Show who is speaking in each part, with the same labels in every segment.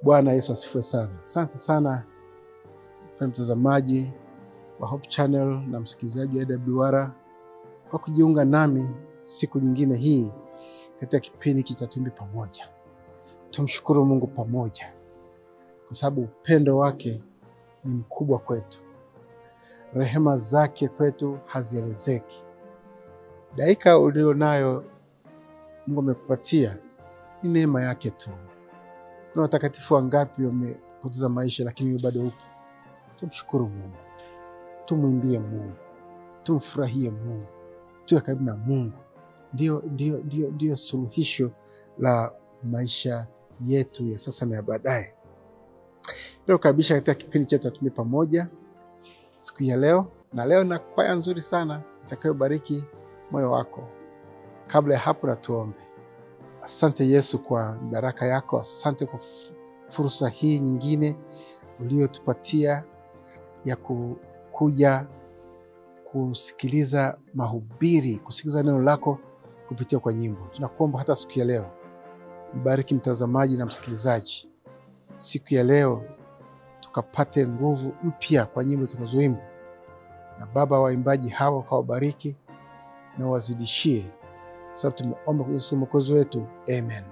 Speaker 1: Bwana Yesu asifiwe sana. Asante sana mtazamaji wa Hope Channel na msikilizaji wa AWR kwa kujiunga nami siku nyingine hii katika kipindi cha Tuimbe Pamoja. Tumshukuru Mungu pamoja kwa sababu upendo wake ni mkubwa kwetu. Rehema zake kwetu hazielezeki. Dakika ulionayo Mungu amekupatia ni neema yake tu. Kuna watakatifu wangapi wamepoteza maisha lakini bado upo. Tumshukuru Mungu. Tumwimbie Mungu. Tumfurahie Mungu. Tuwe karibu na Mungu. Ndio suluhisho la maisha yetu ya sasa na ya baadaye. Leo karibisha katika kipindi chetu Tuimbe Pamoja siku ya leo, na leo na kwaya nzuri sana itakayobariki moyo wako. Kabla ya hapo na tuombe. Asante Yesu kwa baraka yako, asante kwa fursa hii nyingine uliyotupatia ya kuja kusikiliza mahubiri, kusikiliza neno lako kupitia kwa nyimbo. Tunakuomba hata siku ya leo mbariki mtazamaji na msikilizaji. Siku ya leo tukapate nguvu mpya kwa nyimbo zitakazoimbwa. Na Baba, waimbaji hawa kawabariki na wazidishie, sababu tumeomba kwa Yesu Mwokozi wetu. Amen.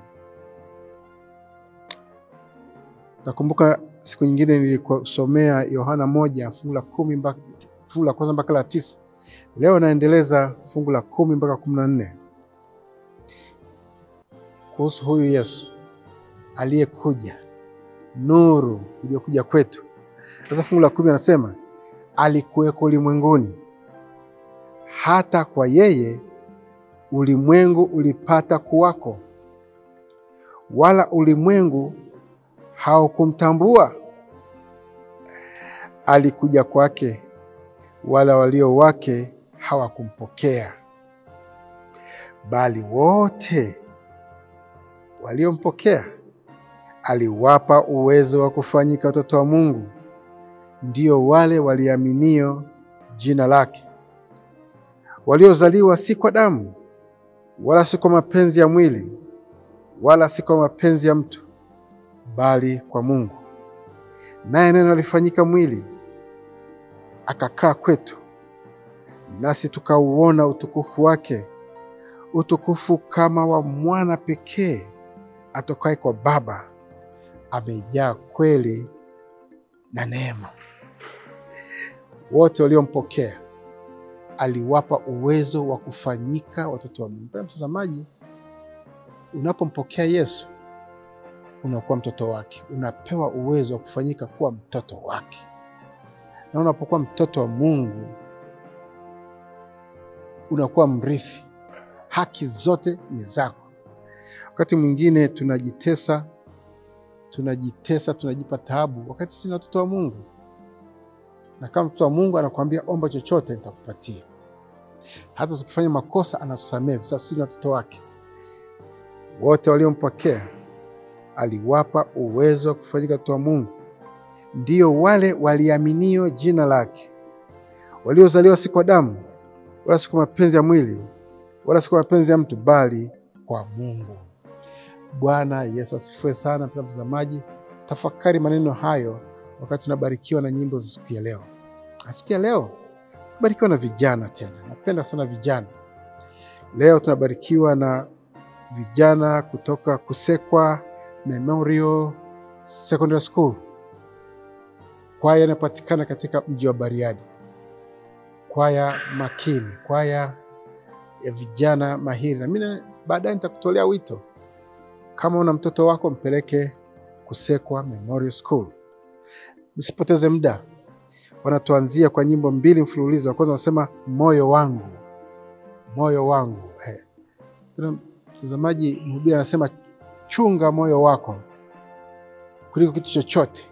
Speaker 1: Takumbuka siku nyingine nilikusomea Yohana 1 fungu la kwanza mpaka la 9. Leo naendeleza fungu la 10 mpaka 14. Kuhusu huyu Yesu aliyekuja, nuru iliyokuja kwetu. Sasa fungu la 10 anasema, alikuweko ulimwenguni, hata kwa yeye ulimwengu ulipata kuwako, wala ulimwengu haukumtambua. Alikuja kwake, wala walio wake hawakumpokea. Bali wote waliompokea aliwapa uwezo wa kufanyika watoto wa Mungu, ndio wale waliaminio jina lake, waliozaliwa si kwa damu, wala si kwa mapenzi ya mwili, wala si kwa mapenzi ya mtu, bali kwa Mungu. Naye neno alifanyika mwili, akakaa kwetu, nasi tukauona utukufu wake, utukufu kama wa mwana pekee atokaye kwa Baba, amejaa kweli na neema. Wote waliompokea aliwapa uwezo wa kufanyika watoto wa Mungu. Mtazamaji, unapompokea Yesu unakuwa mtoto wake, unapewa uwezo wa kufanyika kuwa mtoto wake. Na unapokuwa mtoto wa Mungu unakuwa mrithi, haki zote ni zako. Wakati mwingine tunajitesa, tunajipa taabu wakati sisi ni watoto wa Mungu. Na kama mtoto wa Mungu anakuambia omba chochote nitakupatia. Hata tukifanya makosa anatusamehe kwa sababu sisi ni watoto wake. Wote waliompokea aliwapa uwezo wa kufanyika watoto wa Mungu, ndio wale waliaminio jina lake, waliozaliwa si kwa damu, wala si kwa mapenzi ya mwili, wala si kwa mapenzi ya mtu, bali kwa Mungu. Bwana Yesu asifiwe sana. Mtazamaji, tafakari maneno hayo wakati tunabarikiwa na nyimbo za siku ya leo. Siku ya leo barikiwa na vijana tena. Napenda sana vijana. Leo tunabarikiwa na vijana kutoka Kusekwa Memorial Secondary School. Kwaya inapatikana katika mji wa Bariadi. Kwaya makini, kwaya ya vijana mahiri. Na mimi baadaye nitakutolea wito. Kama una mtoto wako mpeleke Kusekwa Memorial School. Msipoteze muda. Wanatuanzia kwa nyimbo 2 mfululizo. Kwanza wanasema moyo wangu. Moyo wangu. Mtazamaji, mhubiri anasema chunga moyo wako kuliko kitu chochote,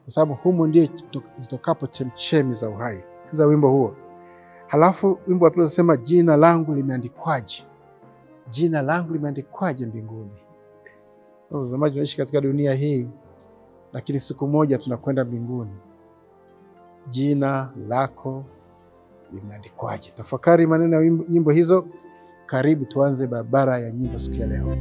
Speaker 1: kwa sababu humo ndio zitokapo chemchemi za uhai. Sikiza wimbo huo. Halafu wimbo wa pili unasema jina langu limeandikwaje? Jina langu limeandikwaje mbinguni? Mtazamaji, tunaishi katika dunia hii, lakini siku moja tunakwenda mbinguni. Jina lako limeandikwaje? Tafakari maneno ya nyimbo hizo. Karibu tuanze barabara ya nyimbo siku ya leo.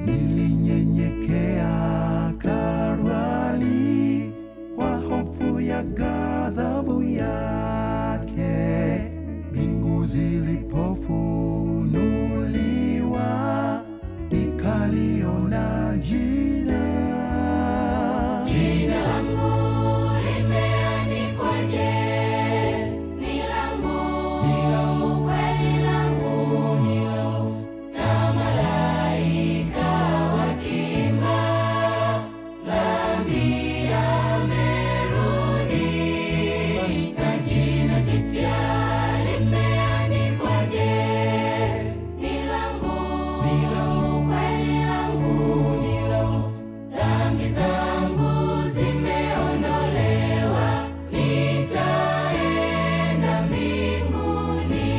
Speaker 2: Nilinyenyekea Kalvari kwa hofu ya ghadhabu yake. Mbingu zilipofunuliwa, nikaliona jina.
Speaker 3: Jina langu limeandikwaje? Ni langu, kweli langu, na malaika wakiimba, dhambi amerudi. Na jina jipya limeandikwaje? Ni langu, kweli langu, dhambi zangu zimeondolewa, nitaenda mbinguni.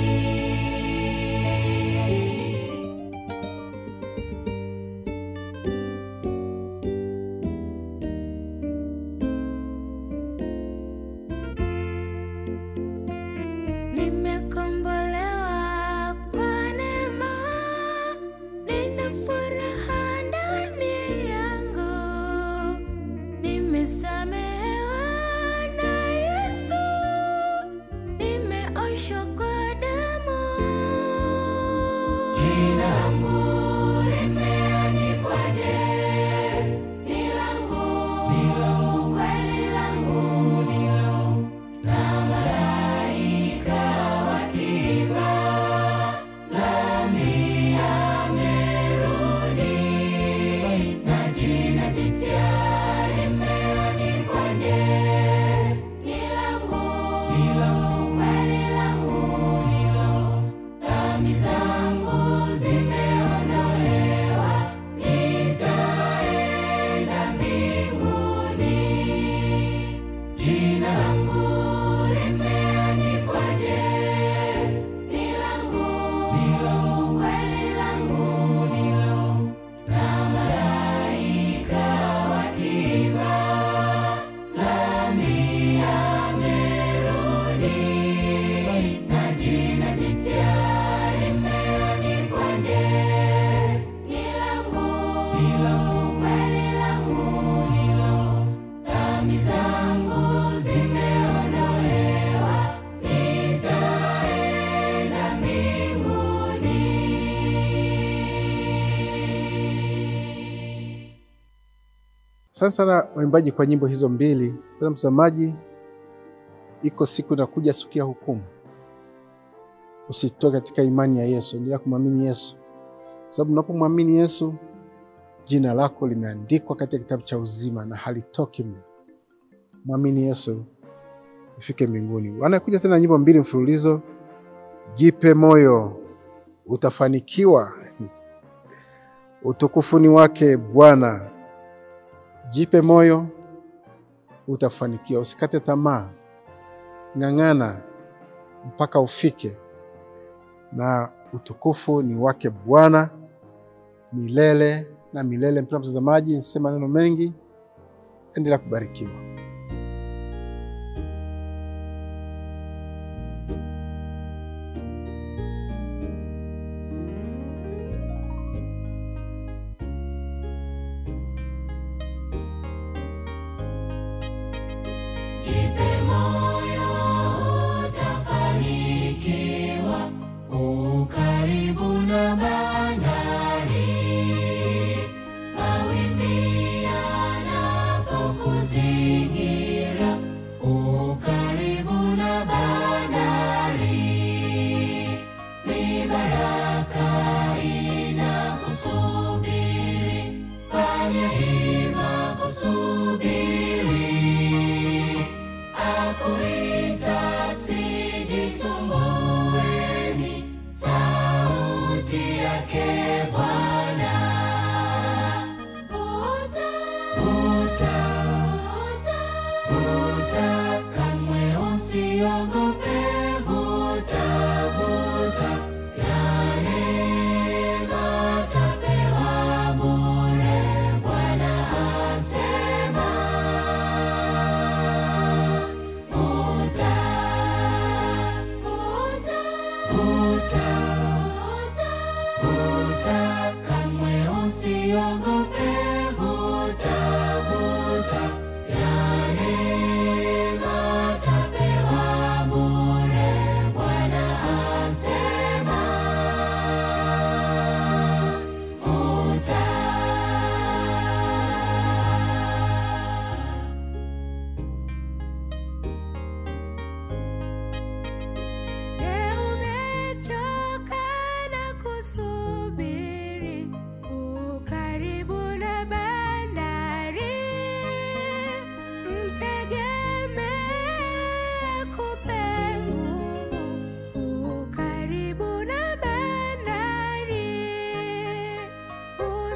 Speaker 3: Nimekombolewa kwa neema, nina furaha ndani yangu. Nimesamehewa na Yesu, nimeoshwa kwa damu. Jina langu limeandikwaje? Ni langu, kweli langu, na malaika wakiimba, dhambi amerudi. Na jina jipya limeandikwaje? Ni langu, kweli langu, dhambi zangu zimeondolewa, nitaenda mbinguni. Jina langu limeandikwaje? Ni langu, kweli langu, na malaika wakiimba, dhambi amerudi. Na jina jipya limeandikwaje? Ni langu, kweli langu, dhambi zangu zimeondolewa, nitaenda mbinguni.
Speaker 1: Asante sana waimbaji kwa nyimbo hizo mbili. Kwa mtazamaji, iko siku inakuja, siku ya hukumu. Usitoke katika imani ya Yesu, endelea kumwamini Yesu. Kwa sababu unapomwamini Yesu, jina lako limeandikwa katika kitabu cha uzima na halitoki mle. Mwamini Yesu, ufike mbinguni. Wanakuja tena nyimbo mbili mfululizo. Jipe moyo, utafanikiwa. Utukufu ni wake Bwana. Jipe moyo, utafanikiwa. Usikate tamaa. Ng'ang'ana mpaka ufike. Na utukufu ni wake Bwana milele na milele. Mpendwa mtazamaji, nisema neno mengi, endelea kubarikiwa.
Speaker 3: Jipe moyo, utafanikiwa, ukaribu na bandari. Mawimbi yanapokuzidi,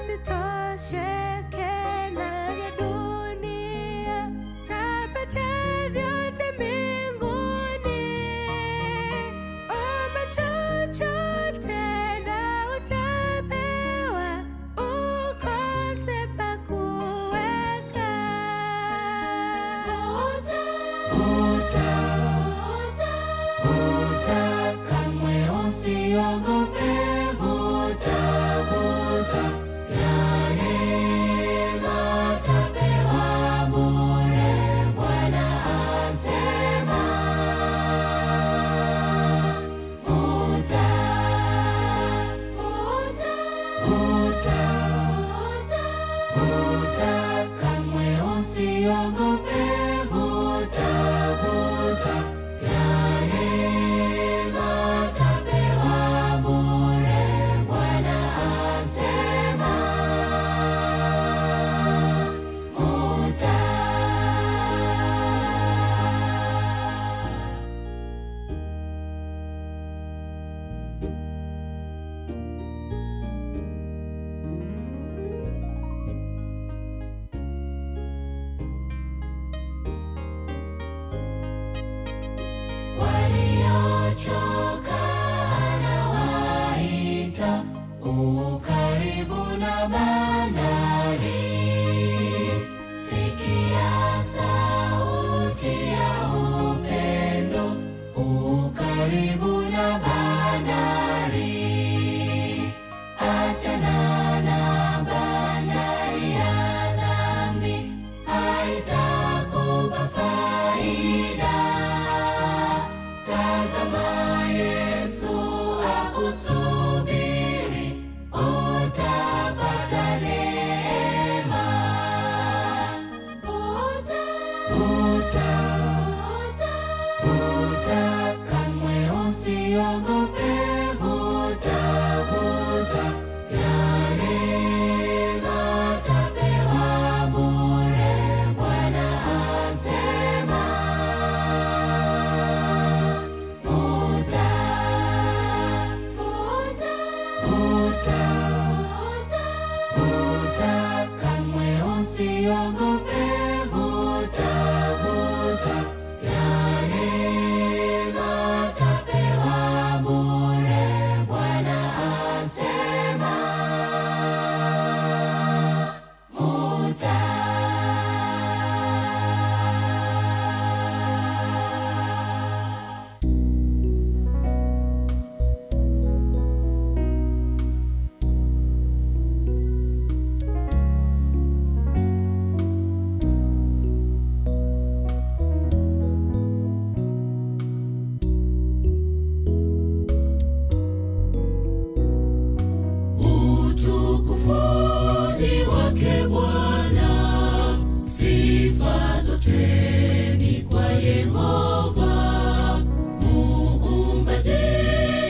Speaker 4: usitosheke na vya dunia, tapata vyote mbinguni. Omba chochote na utapewa, ukose pa kuweka.
Speaker 3: Vuta, kamwe usiogope. Vuta, ya neema tapewa bure, Bwana asema. Vuta, kamwe usiogope. Vuta, ya neema tapewa bure, Bwana asema. Vuta. Waliochoka anawaita, ukaribu na bandari. Sikia sauti ya upendo, ukaribu na bandari. Achana na bandari ya dhambi, haitakupa faida. Tazama Yesu akusubiri, utapata neema. Vuta, kamwe usiogope. Vuta, ya neema tapewa bure, Bwana asema. Vuta, kamwe usiogope. Vuta, ya neema tapewa bure, Bwana asema. Vuta. Utukufuni wake Bwana, sifa zote ni kwa Yehova. Muumbaji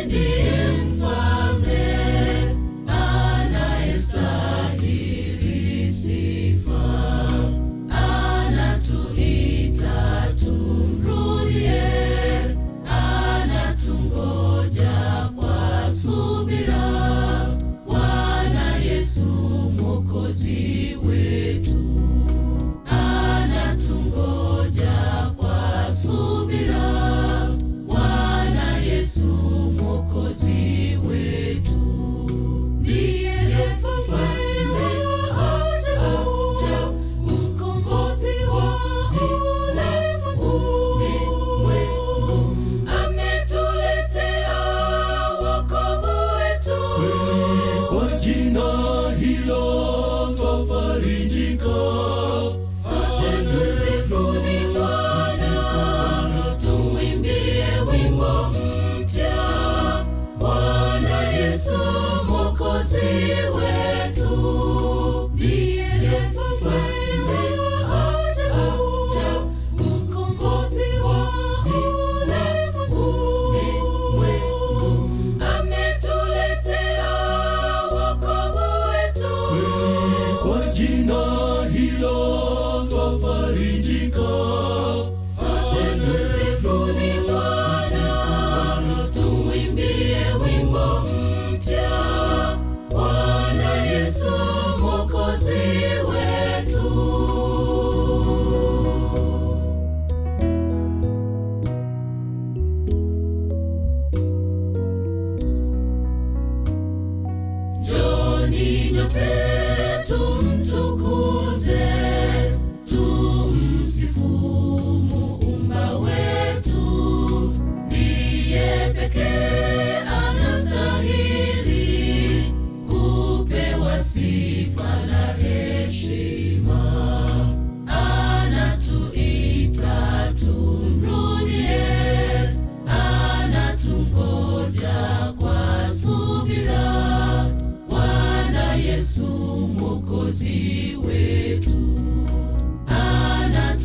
Speaker 3: ndiye mfalme, anayestahili sifa. Anatuita tumrudie, anatungoja kwa subira. Bwana Yesu Mwokozi wetu, anatungoja kwa subira. Bwana Yesu Mwokozi wetu, ndiye mfalme wa ajabu, mkombozi wa ulimwengu. Ametuletea wokovu wetu.
Speaker 2: Kwa jina hilo twafarijika.
Speaker 3: Sote tumsifuni Bwana, tumwimbie wimbo mpya. Bwana Yesu Mwokozi wetu, ndiye mfalme wa ajabu, mkombozi wa ulimwengu. Ametuletea wokovu wetu.
Speaker 2: Kwa jina hilo twafarijika.
Speaker 3: Sote tumsifuni Bwana, tumwimbie wimbo mpya. Bwana Yesu Njooni nyote tumtukuze, tumsifu Muumba wetu, ndiye pekee anastahili kupewa sifa na heshima. Anatuita tumrudie, anatungoja kwa subira. Bwana Yesu Mwokozi wetu,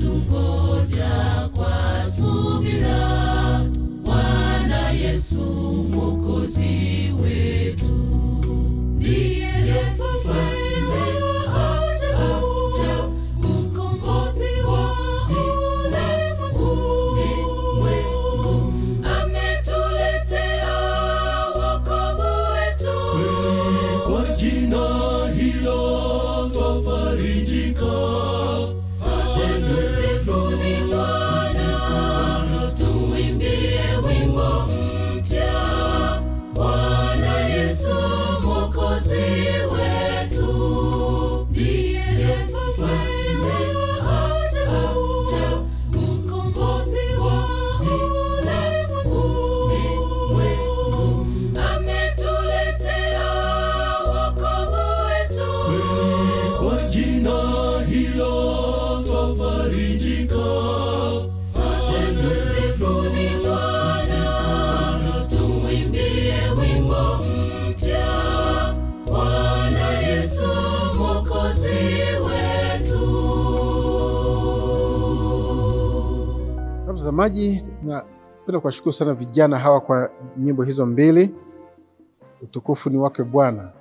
Speaker 3: anatungoja kwa subira. Bwana Yesu Mwokozi wetu, ndiye mfalme wa ajabu, mkombozi wa ulimwengu. Ametuletea wokovu wetu,
Speaker 2: Kwa jina hilo twafarijika.
Speaker 3: sote tumsifuni Bwana, tumwimbie wimbo mpya. Bwana Yesu Mwokozi wetu, ndiye mfalme wa ajabu, mkombozi wa ulimwengu. Ametuletea wokovu wetu,
Speaker 2: Kwa jina hilo twafarijika.
Speaker 3: sote tumsifuni Bwana, tumwimbie wimbo mpya. Bwana Yesu Mwokozi wetu.
Speaker 1: Mtazamaji, napenda kuwashukuru sana vijana hawa kwa nyimbo hizo mbili. Utukufu ni wake Bwana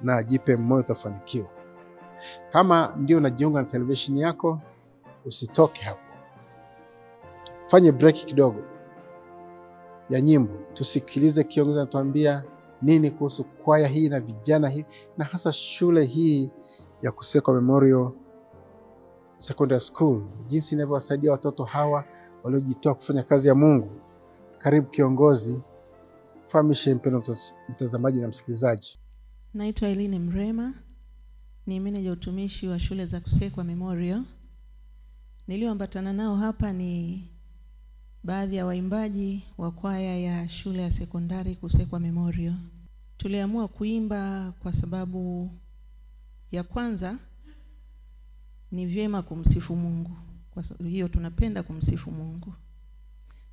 Speaker 1: na jipe moyo utafanikiwa. Kama ndio unajiunga na televisheni yako, usitoke hapo. Fanye break kidogo ya nyimbo, tusikilize kiongozi anatuambia nini kuhusu kwaya hii na vijana hii, na hasa shule hii ya Kusekwa Memorial Secondary School, jinsi inavyowasaidia watoto hawa waliojitoa kufanya kazi ya Mungu. Karibu kiongozi, fahamishe mpendwa mtazamaji na msikilizaji.
Speaker 5: Naitwa Eline Mrema, ni meneja utumishi wa shule za Kusekwa Memorial. Nilioambatana nao hapa ni baadhi ya waimbaji wa kwaya ya shule ya sekondari Kusekwa Memorial. Tuliamua kuimba kwa sababu ya kwanza ni vyema kumsifu Mungu. Kwa hiyo tunapenda kumsifu Mungu.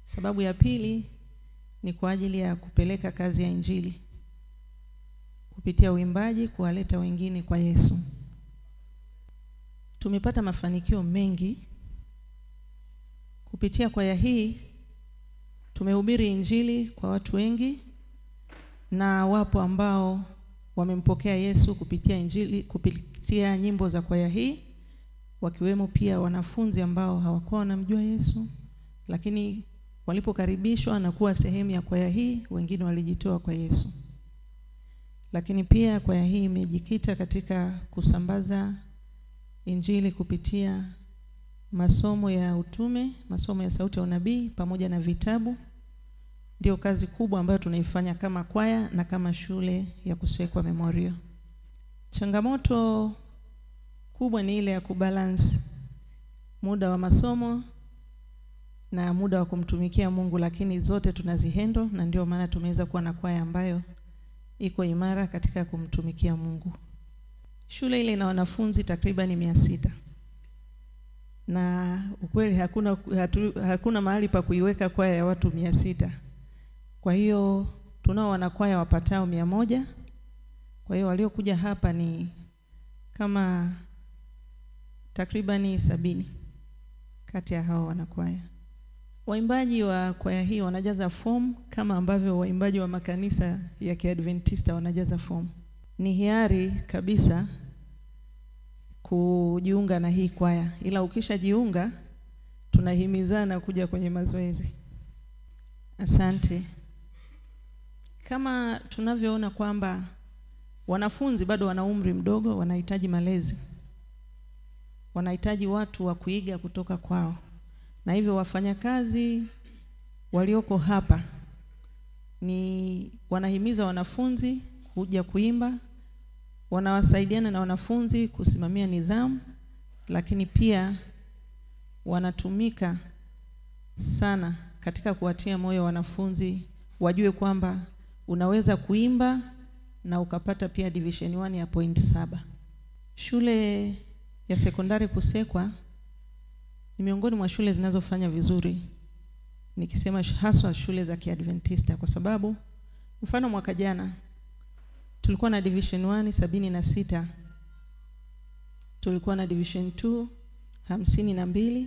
Speaker 5: Sababu ya pili ni kwa ajili ya kupeleka kazi ya Injili kupitia uimbaji, kuwaleta wengine kwa Yesu. Tumepata mafanikio mengi kupitia kwaya hii. Tumehubiri Injili kwa watu wengi, na wapo ambao wamempokea Yesu kupitia Injili, kupitia nyimbo za kwaya hii, wakiwemo pia wanafunzi ambao hawakuwa wanamjua Yesu, lakini walipokaribishwa na kuwa sehemu ya kwaya hii, wengine walijitoa kwa Yesu. Lakini pia kwaya hii imejikita katika kusambaza Injili kupitia masomo ya utume, masomo ya sauti ya unabii pamoja na vitabu. Ndio kazi kubwa ambayo tunaifanya kama kwaya na kama shule ya Kusekwa Memorial. Changamoto kubwa ni ile ya kubalance muda wa masomo na muda wa kumtumikia Mungu, lakini zote tunazihendo, na ndio maana tumeweza kuwa na kwaya ambayo iko imara katika kumtumikia Mungu. Shule ile ina wanafunzi takriban 600. Na ukweli hakuna mahali pa kuiweka kwaya ya watu 600. Kwa hiyo tunao wanakwaya wapatao 100. Kwa hiyo waliokuja hapa ni kama takribani 70 kati ya hao wanakwaya. Waimbaji wa kwaya hii wanajaza form kama ambavyo waimbaji wa makanisa ya Kiadventista wanajaza form. Ni hiari kabisa kujiunga na hii kwaya, ila ukishajiunga tunahimizana kuja kwenye mazoezi. Asante. Kama tunavyoona kwamba wanafunzi bado wana umri mdogo, wanahitaji malezi, wanahitaji watu wa kuiga kutoka kwao, na hivyo wafanyakazi walioko hapa ni wanahimiza wanafunzi kuja kuimba, wanawasaidiana na wanafunzi kusimamia nidhamu, lakini pia wanatumika sana katika kuwatia moyo wanafunzi wajue kwamba unaweza kuimba na ukapata pia division 1 ya point 7. Shule ya sekondari Kusekwa ni miongoni mwa shule zinazofanya vizuri, nikisema haswa shule za Kiadventista, kwa sababu mfano mwaka jana tulikuwa na division 1 76, tulikuwa na division 2 52,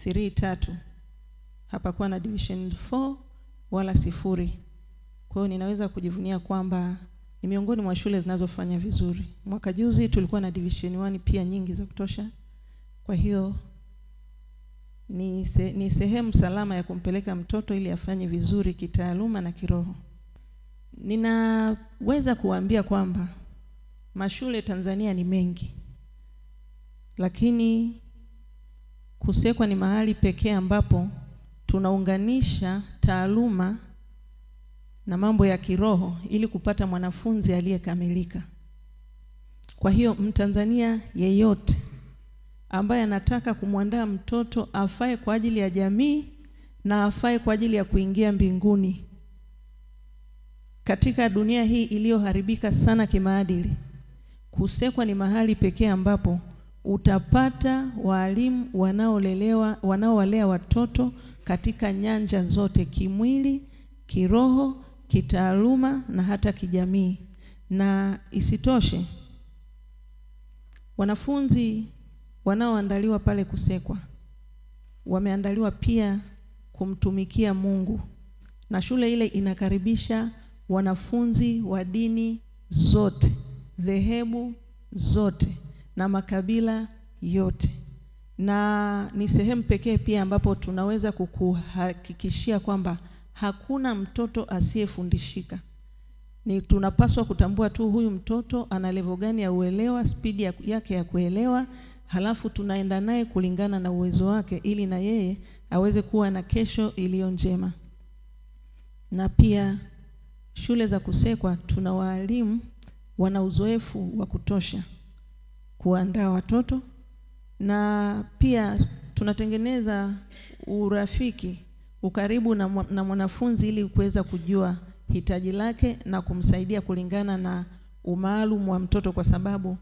Speaker 5: 3 3. Hapakuwa na division 4 wala 0. Kwa hiyo ninaweza kujivunia kwamba ni miongoni mwa shule zinazofanya vizuri. Mwaka juzi tulikuwa na division 1 pia nyingi za kutosha. Kwa hiyo ni sehemu salama ya kumpeleka mtoto ili afanye vizuri kitaaluma na kiroho. Ninaweza kuambia kwamba mashule Tanzania ni mengi, lakini Kusekwa ni mahali pekee ambapo tunaunganisha taaluma na mambo ya kiroho ili kupata mwanafunzi aliyekamilika. Kwa hiyo Mtanzania yeyote ambaye anataka kumwandaa mtoto afae kwa ajili ya jamii na afae kwa ajili ya kuingia mbinguni katika dunia hii iliyoharibika sana kimaadili, Kusekwa ni mahali pekee ambapo utapata walimu wanaowalea watoto katika nyanja zote: kimwili, kiroho, kitaaluma na hata kijamii. Na isitoshe, wanafunzi wanaoandaliwa pale Kusekwa wameandaliwa pia kumtumikia Mungu, na shule ile inakaribisha wanafunzi wa dini zote, dhehebu zote na makabila yote. Na ni sehemu pekee pia ambapo tunaweza kukuhakikishia kwamba hakuna mtoto asiyefundishika. Ni tunapaswa kutambua tu huyu mtoto ana level gani ya uelewa, speed yake ya kuelewa, halafu tunaenda naye kulingana na uwezo wake ili na yeye aweze kuwa na kesho iliyo njema. Na pia shule za Kusekwa tuna walimu wana uzoefu wa kutosha kuandaa watoto, na pia tunatengeneza urafiki, ukaribu na mwanafunzi ili kuweza kujua hitaji lake na kumsaidia kulingana na umaalum wa mtoto, kwa sababu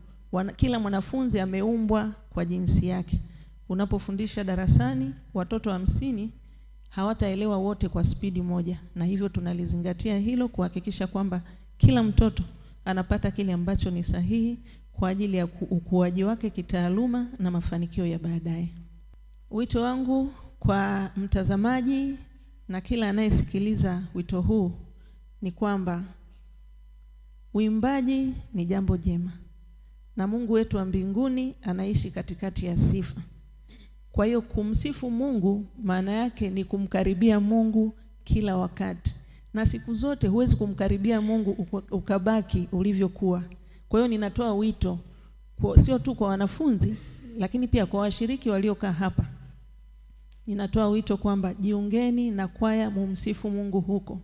Speaker 5: kila mwanafunzi ameumbwa kwa jinsi yake. Unapofundisha darasani watoto 50 hawataelewa wote kwa spidi moja, na hivyo tunalizingatia hilo kuhakikisha kwamba kila mtoto anapata kile ambacho ni sahihi kwa ajili ya ukuaji wake kitaaluma na mafanikio ya baadaye. Wito wangu kwa mtazamaji na kila anayesikiliza wito huu ni kwamba uimbaji ni jambo jema, na Mungu wetu wa mbinguni anaishi katikati ya sifa. Kwa hiyo kumsifu Mungu maana yake ni kumkaribia Mungu kila wakati, na siku zote huwezi kumkaribia Mungu ukabaki ulivyokuwa. Kwa hiyo ninatoa wito sio tu kwa wanafunzi, lakini pia kwa washiriki waliokaa hapa. Ninatoa wito kwamba jiungeni na kwaya, mumsifu Mungu huko.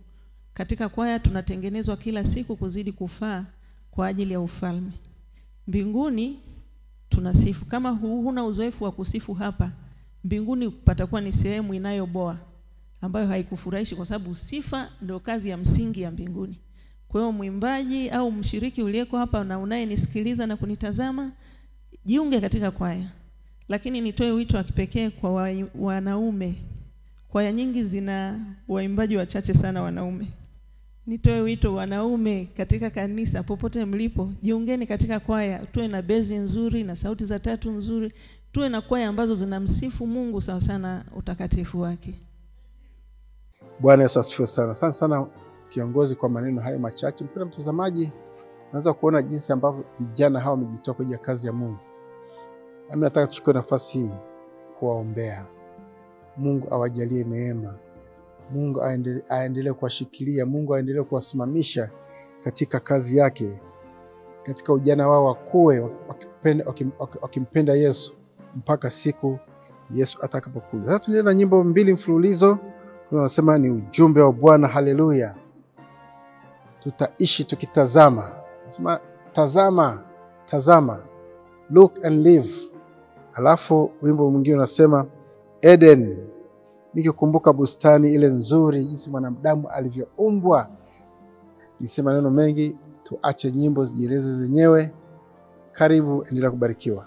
Speaker 5: Katika kwaya tunatengenezwa kila siku kuzidi kufaa kwa ajili ya ufalme. Mbinguni tunasifu. Kama huna uzoefu wa kusifu hapa, mbinguni patakuwa ni sehemu inayoboa ambayo haikufurahishi, kwa sababu sifa ndio kazi ya msingi ya mbinguni. Kwa hiyo mwimbaji au mshiriki uliyeko hapa na unayenisikiliza na kunitazama, jiunge katika kwaya. Lakini nitoe wito wa kipekee kwa wanaume. Kwaya nyingi zina waimbaji wachache sana wanaume. Nitoe wito wanaume katika kanisa, popote mlipo, jiungeni katika kwaya. Tuwe na bezi nzuri na sauti za tatu nzuri. Tuwe na kwaya ambazo zinamsifu Mungu sawa sana utakatifu wake.
Speaker 1: Bwana Yesu asifiwe sana. Asante sana kiongozi kwa maneno hayo machache. Mpendwa mtazamaji, unaweza kuona jinsi ambavyo vijana hao wamejitoa kwa ajili ya kazi ya Mungu. Mimi nataka tuchukue nafasi hii kuwaombea. Mungu awajalie neema. Mungu aendelee kuwashikilia. Mungu aendelee kuwasimamisha katika kazi yake. Katika ujana wao wakue wakimpenda Yesu mpaka siku Yesu atakapokuja. Sasa tunaenda na nyimbo 2 mfululizo. Tunasema ni ujumbe wa Bwana. Haleluya. Tutaishi tukitazama. Nasema tazama tazama, look and live. Alafu wimbo mwingine unasema Eden, nikikumbuka bustani ile nzuri, jinsi mwanadamu alivyoumbwa. Nisema maneno mengi, tuache nyimbo zijieleze zenyewe. Karibu, endelea kubarikiwa.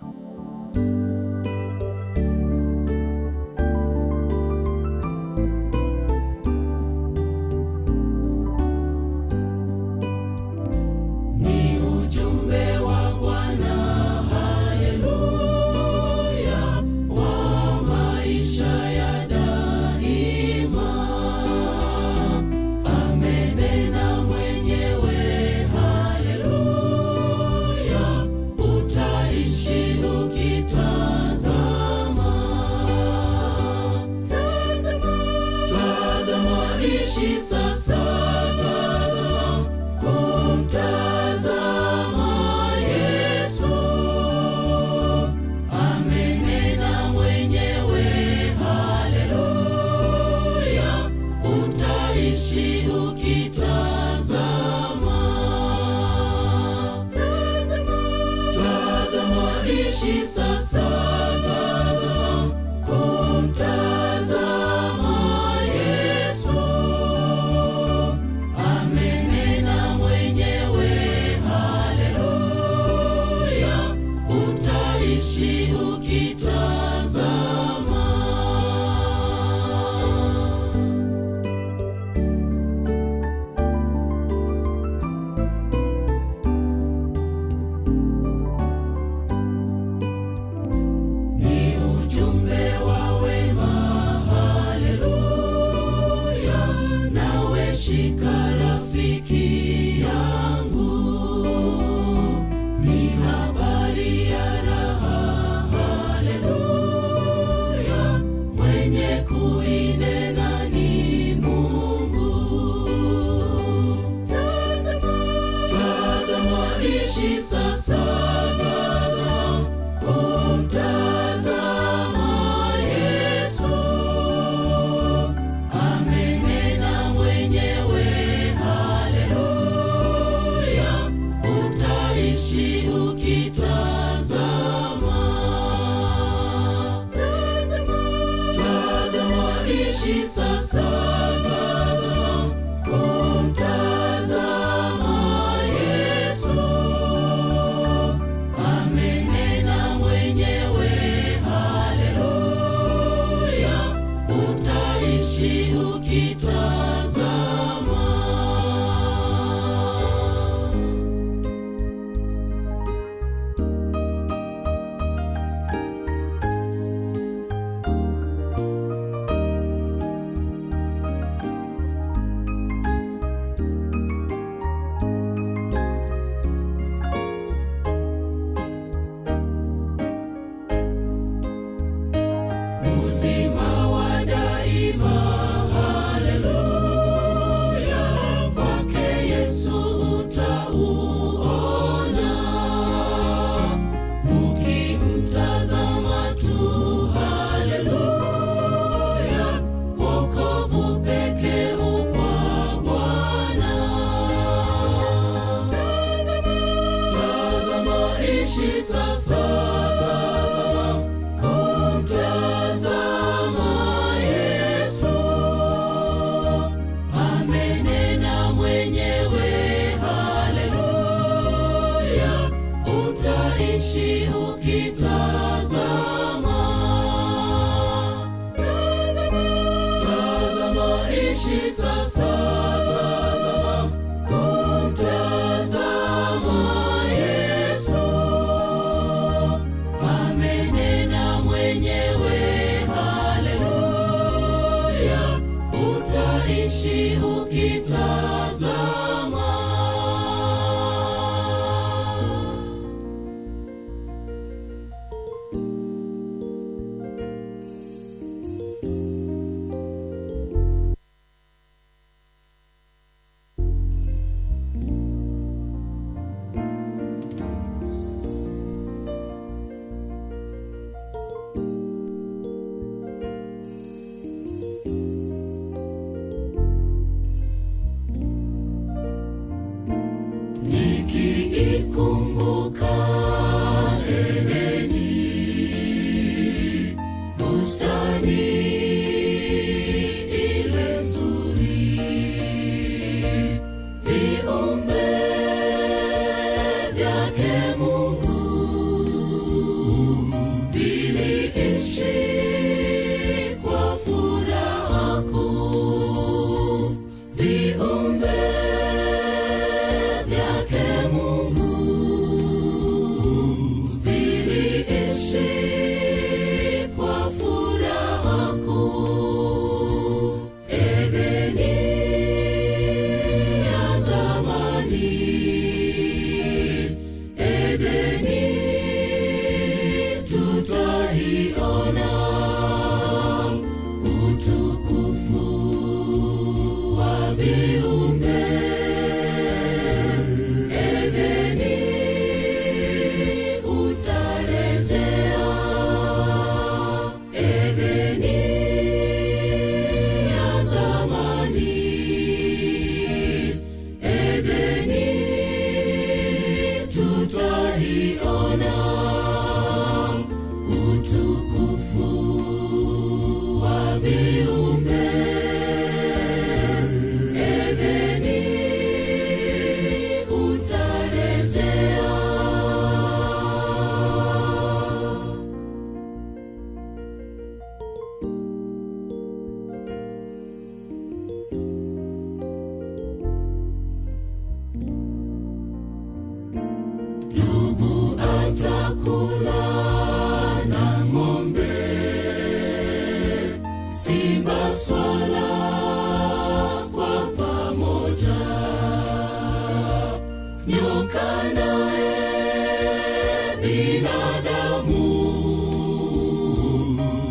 Speaker 3: binadamu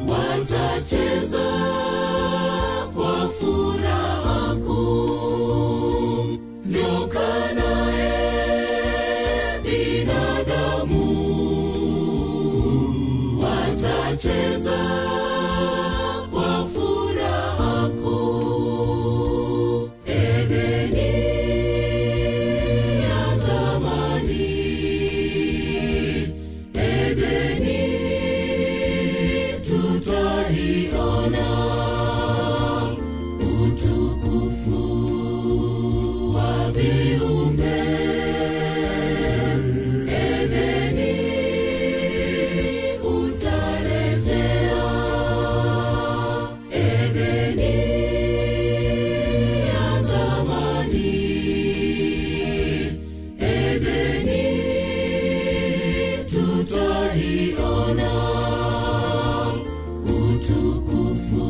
Speaker 3: watacheza kwa furaha kuu. Nyoka naye binadamu watacheza kwa furaha kuu. Edeni ya zamani, Edeni tutaiona utukufu wa viumbe. Edeni utarejea, Edeni ya zamani, Edeni tutaiona utukufu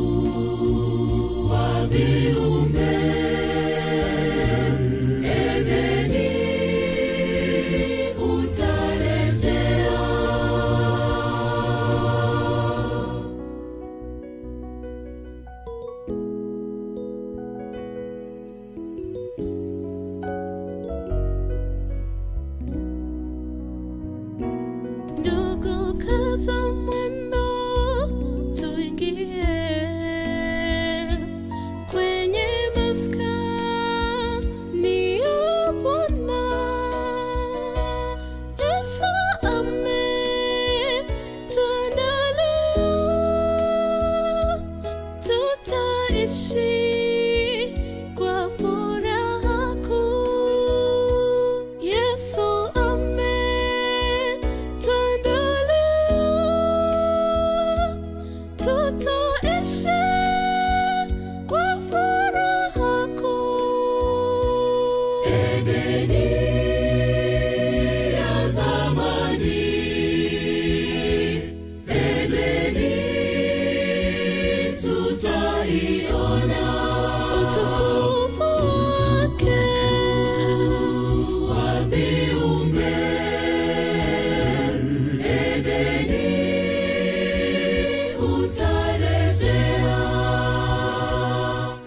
Speaker 3: wa viumbe. Edeni utarejea.
Speaker 4: Ndugu, kaza mwendo, tuingie kwenye maskani ya Bwana. Yesu ametuandalia, tutaishi kwa furaha kuu. Yesu tutaishi kwa furaha kuu.
Speaker 3: Edeni ya zamani, Edeni tutaiona
Speaker 4: Utukufu wake
Speaker 3: wa viumbe. Edeni utarejea,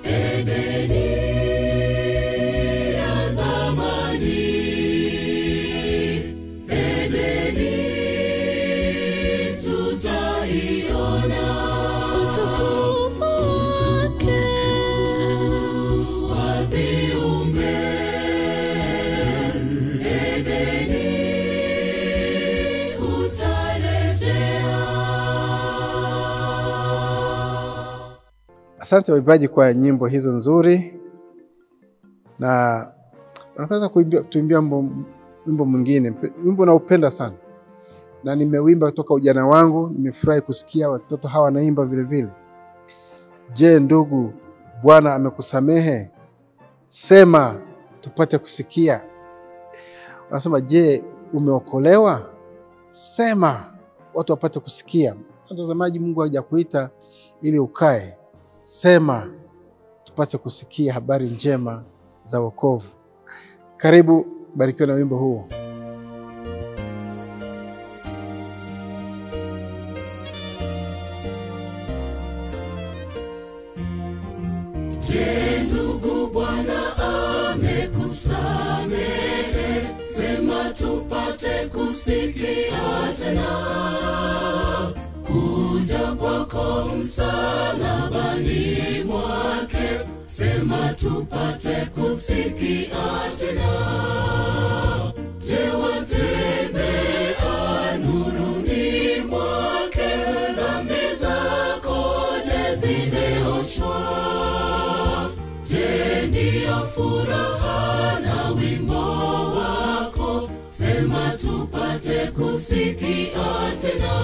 Speaker 3: Edeni ya zamani, Edeni tutaiona
Speaker 4: utukufu wake
Speaker 3: wa viumbe. Edeni utarejea.
Speaker 1: Asante waimbaji kwa nyimbo hizo nzuri, na tunaweza kuimbia wimbo mwingine, wimbo naupenda sana na nimewimba kutoka ujana wangu. Nimefurahi kusikia watoto hawa wanaimba vile vile. Je, ndugu, Bwana amekusamehe? Sema tupate kusikia. Wanasema, je, umeokolewa? Sema watu wapate kusikia. Mtazamaji, Mungu hajakuita ili ukae. Sema tupate kusikia habari njema za wokovu. Karibu, barikiwa na wimbo huo.
Speaker 3: Je, ndugu, Bwana amekusamehe? Sema tupate kusikia tena. Kuja kwako msalabani mwake, sema tupate kusikia tena. Je, watembea nuruni mwake? Dhambi zako je, zimeoshwa? Je, ndiyo furaha na wimbo wako? Sema tupate kusikia tena.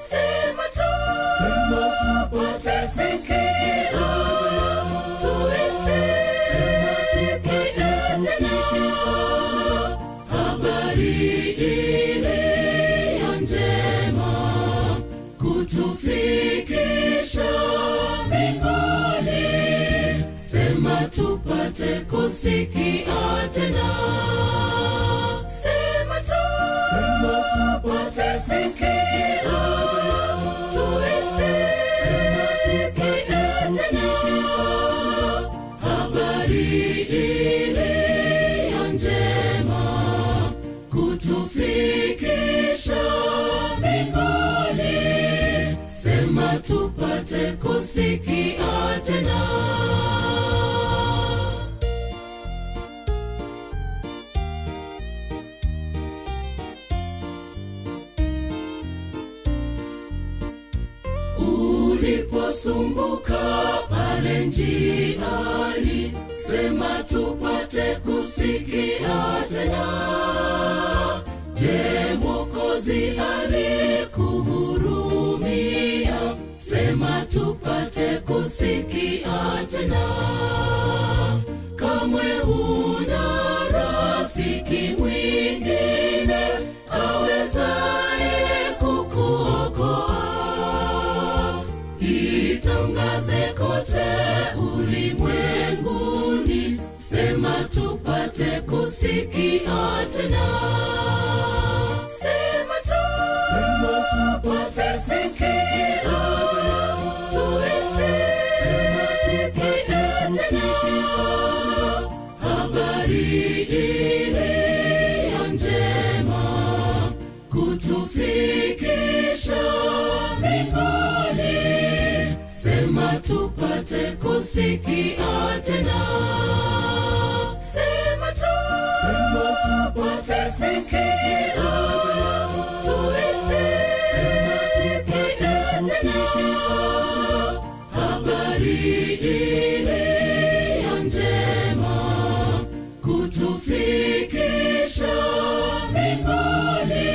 Speaker 3: Sema tupate kusikia, tuisikie tena habari iliyo njema, kutufikisha mbinguni. Sema tupate kusikia tena. Sema tupate sikia, tuisikie tena habari iliyo njema, kutufikisha mbinguni. Sema tupate kusikia tena. Uliposumbuka pale njiani, sema tupate kusikia tena. Je, Mwokozi alikuhurumia? Sema tupate kusikia tena. Kamwe huna rafiki mwingine awezaye kukuokoa. Itangaze kote ulimwenguni, sema tupate kusikia tena. Sema tupate sikia, tuisikie tena habari iliyo njema, kutufikisha mbinguni. Sema tupate kusikia tena. Sema tupate sikia, tuisikie tena habari iliyo njema, kutufikisha mbinguni.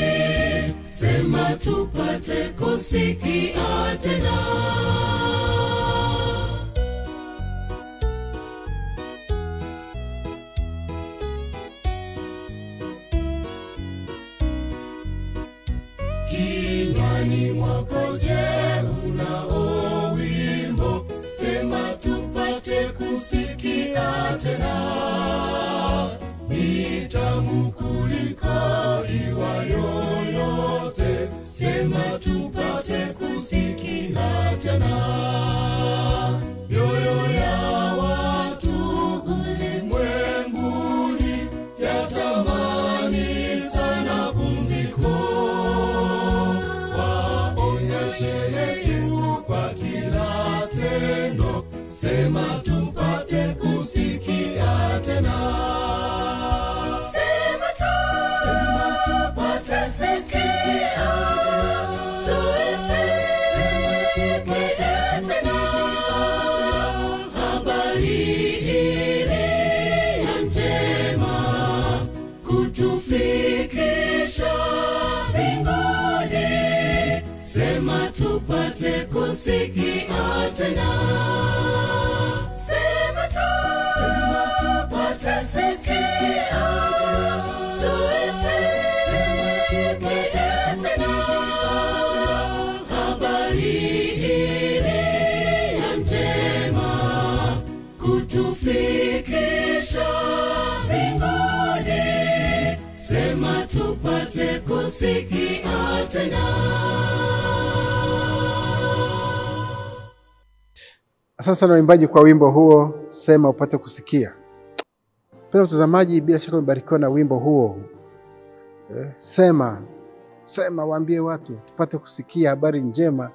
Speaker 3: Sema tupate kusikia tena. Kinywani mwako je, unao wimbo? Sema tupate kusikia tena. Ni tamu kuliko iwa yoyote, sema tupate kusikia tena. Mioyo ya watu ulimwenguni yatamani sana pumziko. Yesu kwa kila tendo, sema tupate kusikia tena. Sema tupate sikia, tuisikie tena habari iliyo njema, kutufikisha mbinguni. Sema tupate kusikia tena. Sema tupate sikia, tuisikie tena habari iliyo njema, kutufikisha mbinguni. Sema tupate kusikia tena.
Speaker 1: Asante sana waimbaji kwa wimbo huo, sema upate kusikia. Mpendwa mtazamaji, bila shaka umebarikiwa na wimbo huo. Sema waambie watu tupate kusikia habari njema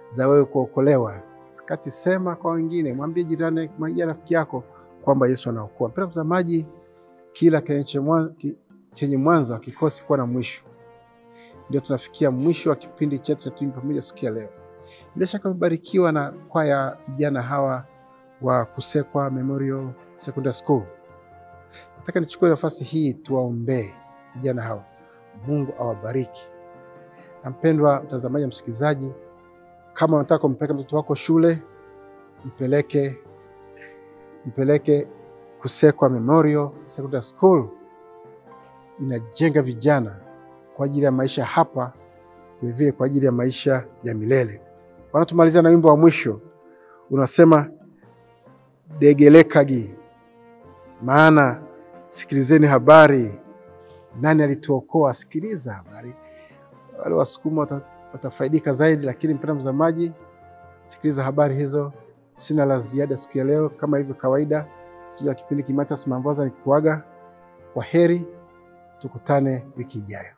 Speaker 1: za wewe kuokolewa. Wakati sema kwa wengine, mwambie jirani, mwambie rafiki yako kwamba Yesu anaokoa. Mpendwa mtazamaji, kila chenye mwanzo hakikosi kuwa na mwisho. Ndio tunafikia mwisho wa kipindi chetu cha Tuimbe Pamoja siku ya leo. Bila shaka umebarikiwa na kwaya vijana hawa wa Kusekwa Memorial Secondary School. Nataka nichukue nafasi hii tuwaombee vijana hawa. Mungu awabariki. Na mpendwa mtazamaji, msikilizaji, kama unataka kumpeleka mtoto wako shule, mpeleke Kusekwa Memorial Secondary School. Inajenga vijana kwa ajili ya maisha hapa, vile kwa ajili ya maisha ya milele. Wanatumaliza na wimbo wa mwisho unasema, degelekagi, maana sikilizeni habari, nani alituokoa. Sikiliza habari, wale Wasukuma watafaidika zaidi. Lakini mpendwa mtazamaji, sikiliza habari hizo. Sina la ziada siku ya leo. Kama hivyo kawaida, kipindi Mathias Mamboza ni kuaga. Kwa heri, tukutane wiki ijayo.